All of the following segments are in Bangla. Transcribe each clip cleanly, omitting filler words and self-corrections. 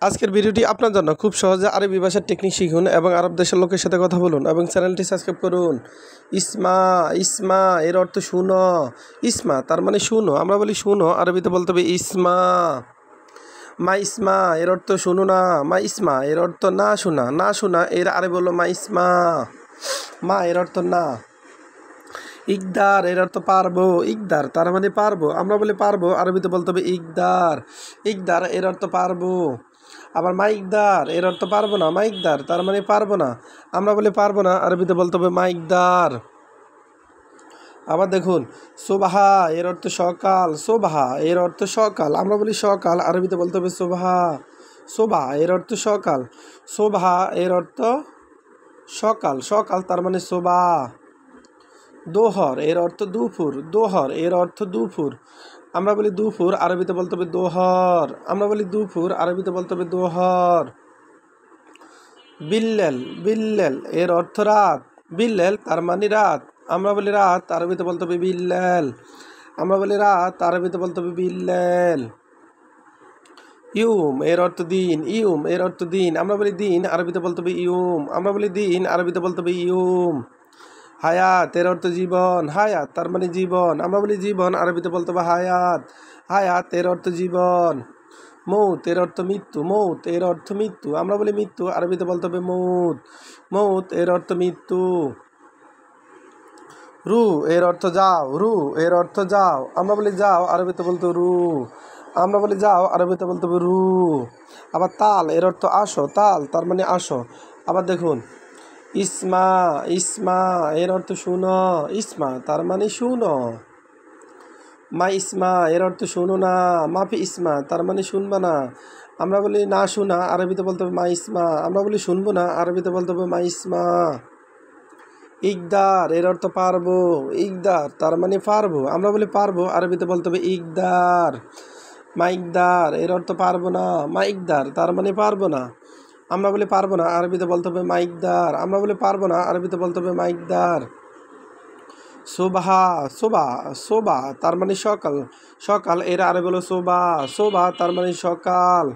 আজকের ভিডিওটি আপনার জন্য খুব সহজে আরবি ভাষার টেকনিক শিখুন এবং আরব দেশের লোকের সাথে কথা বলুন এবং চ্যানেলটি সাবস্ক্রাইব করুন। ইসমা ইসমা এর অর্থ শুনো। ইসমা তার মানে শুনো, আমরা বলি শুনো, আরবিতে বলতে হবে ইসমা। মা ইসমা এর অর্থ শুনো না। মা ইসমা এর অর্থ না শোনা, না শোনা এর আরবি বললো মা ইসমা। মা এর অর্থ না। ইকদার এর অর্থ পারবো। ইকদার তার মানে পারবো, আমরা বলি পারবো, আরবিতে বলতে হবে ইকদার। ইকদার এর অর্থ পারবো। আবার মাইকদার এর অর্থ পারবো না। মাইকদার তার মানে পারবো না, আমরা বলি পারবো না, আরবিতে বলতে হবে মাইকদার। আবার দেখুন, সোবাহা এর অর্থ সকাল। সোবাহা এর অর্থ সকাল, আমরা বলি সকাল, আরবিতে বলতে হবে সোবাহা। সোবাহা এর অর্থ সকাল। সোবাহা এর অর্থ সকাল, সকাল তার মানে সোবা। দোহর এর অর্থ দুপুর। দোহর এর অর্থ দুপুর, আমরা বলি দুপুর, আরবিতে বলতে হবে দোহর। আমরা বলি দুপুর, আরবিতে বলতে হবে দোহর। বিল্লেল বিল্লেল এর অর্থ রাত। বিল্লেল তার মানে রাত, আমরা বলি রাত, আরবিতে বলতে হবে বিল্লেল। আমরা বলি রাত, আরবিতে বলতে হবে বিল্লেল। ইউম এর অর্থ দিন। ইউম এর অর্থ দিন, আমরা বলি দিন, আরবিতে বলতে হবে ইউম। আমরা বলি দিন, আরবিতে বলতে হবে ইউম। হায়াত এর অর্থ জীবন। হায়াত তার মানে জীবন, আমরা বলি জীবন, আরবিতে বলতে হবে হায়াত। হায়াত এর অর্থ জীবন। মৌত এর অর্থ মৃত্যু। মৌত এর অর্থ মৃত্যু, আমরা বলি মৃত্যু, আরবিতে বলতে হবে মৌত। মৌত এর অর্থ মৃত্যু। রু এর অর্থ যাও। রু এর অর্থ যাও, আমরা বলি যাও, আরবিতে বলতে রু। আমরা বলি যাও, আরবিতে বলতে হবে রু। আবার তাল এর অর্থ আসো। তাল তার মানে আসো। আবার দেখুন, ইসমা ইসমা এর অর্থ শুনো। ইসমা তার মানে শুনো। মা ইসমা এর অর্থ শুনো না। মাফি ইসমা তার মানে শুনবা না, আমরা বলি না শোনা, আরবিতে বলতে হবে মা ইসমা। আমরা বলি শুনবো না, আরবিতে বলতে হবে মা ইসমা। ইকদার এর অর্থ পারবো। ইকদার তার মানে পারবো, আমরা বলি পারবো, আরবিতে বলতে হবে ইকদার। মাইকদার এর অর্থ পারবো না। মাইকদার তার মানে পারবো না, আমরা বলি পারবো না, আরবিতে বলতে হবে মাইকদার। আমরা বলি পারবো না, আরবিতে বলতে হবে মাইকদার। সোবাহা সোবা সোবা তার মানে সকাল। সকাল এর আরবি হলো সোবা। সোবা তার মানে সকাল।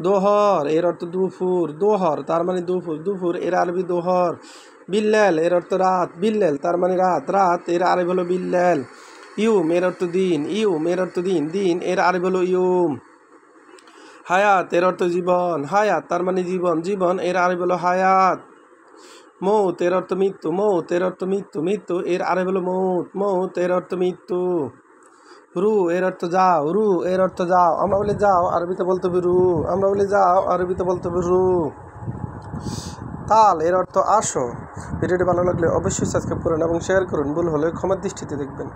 দোহর এর অর্থ দুপুর। দোহর তার মানে দুপুর। দুপুর এর আরবি দোহর। বিল্লেল এর অর্থ রাত। বিল্লেল তার মানে রাত। রাত এর আরবি হলো বিল্লেল। ইউম এর অর্থ দিন। ইউম এর অর্থ দিন। দিন এর আরবি হলো ইউম। হায়াত এর অর্থ জীবন। হায়াত তার মানে জীবন। জীবন এর আরবি হলো হায়াত। মৌত এর অর্থ মৃত্যু। মৌত এর অর্থ মৃত্যু। মৃত্যু এর আরবি হলো মৌত। মৌত এর অর্থ মৃত্যু। রু এর অর্থ যাও। রু এর অর্থ যাও, আমরা বলি যাও, আরবিতে বলতে হবে রু। আমরা বলি যাও, আরবিতে বলতে হবে রু। তাল এর অর্থ আসো। ভিডিওটি ভালো লাগলে অবশ্যই সাবস্ক্রাইব করুন এবং শেয়ার করুন। ভুল হলে ক্ষমার দৃষ্টিতে দেখবেন।